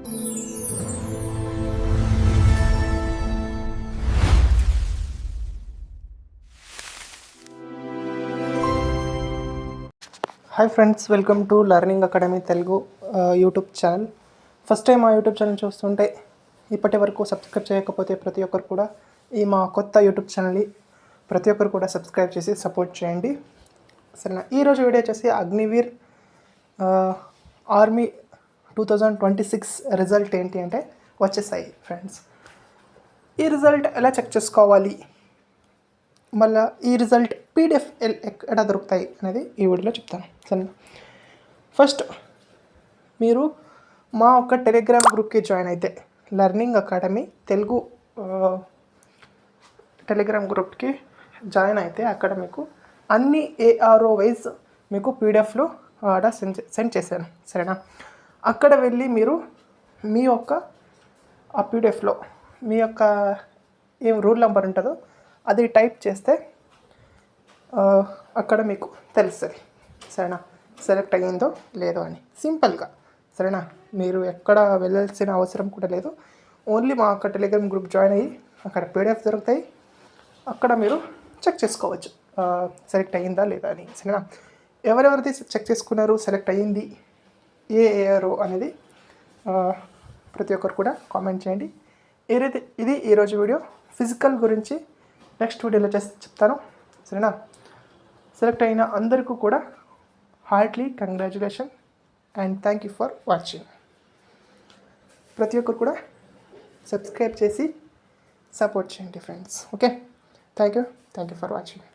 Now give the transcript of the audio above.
Hi friends, welcome to learning academy Telugu YouTube channel. First time మా YouTube channel చూస్తుంటే ఇప్పటి వరకు సబ్స్క్రైబ్ చేయకపోతే ప్రతి ఒక్కరు కూడా ఈ మా కొత్త యూట్యూబ్ ఛానల్ని ప్రతి ఒక్కరు కూడా సబ్స్క్రైబ్ చేసి సపోర్ట్ చేయండి. సరేనా? ఈరోజు వీడియో వచ్చేసి అగ్నివీర్ ఆర్మీ 2026 రిజల్ట్ ఏంటి అంటే వచ్చేసాయి ఫ్రెండ్స్. ఈ రిజల్ట్ ఎలా చెక్ చేసుకోవాలి, మళ్ళీ ఈ రిజల్ట్ పీడిఎఫ్ ఎక్కడ దొరుకుతాయి అనేది ఈ వీడియోలో చెప్తాను. సరే, ఫస్ట్ మీరు మా ఒక టెలిగ్రామ్ గ్రూప్కి జాయిన్ అయితే, లర్నింగ్ అకాడమీ తెలుగు టెలిగ్రామ్ గ్రూప్కి జాయిన్ అయితే అక్కడ మీకు అన్ని ఏఆర్ఓ వైజ్ మీకు పీడిఎఫ్లు ఆర్డర్ సెండ్ చేశాను. సరేనా? అక్కడ వెళ్ళి మీరు మీ యొక్క ఆ పీడిఎఫ్లో మీ యొక్క ఏం రూల్ నెంబర్ ఉంటుందో అది టైప్ చేస్తే అక్కడ మీకు తెలుస్తుంది. సరేనా? సెలెక్ట్ అయ్యిందో లేదో అని సింపుల్గా. సరేనా? మీరు ఎక్కడ వెళ్ళాల్సిన అవసరం కూడా లేదు. ఓన్లీ మా అక్కడ టెలిగ్రామ్ గ్రూప్ జాయిన్ అయ్యి అక్కడ పీడిఎఫ్ దొరుకుతాయి, అక్కడ మీరు చెక్ చేసుకోవచ్చు సెలెక్ట్ అయ్యిందా లేదా అని. సరేనా? ఎవరెవరిది చెక్ చేసుకున్నారు, సెలెక్ట్ అయ్యింది ఏ ఏఆర్ఓ అనేది ప్రతి ఒక్కరు కూడా కామెంట్ చేయండి. ఇది ఈరోజు వీడియో. ఫిజికల్ గురించి నెక్స్ట్ వీడియోలో చెప్తాను. సరేనా? సెలెక్ట్ అయిన అందరికీ కూడా heartily congratulation and thank you for watching. ప్రతి ఒక్కరు కూడా సబ్స్క్రైబ్ చేసి సపోర్ట్ చేయండి friends. Okay, thank you for watching.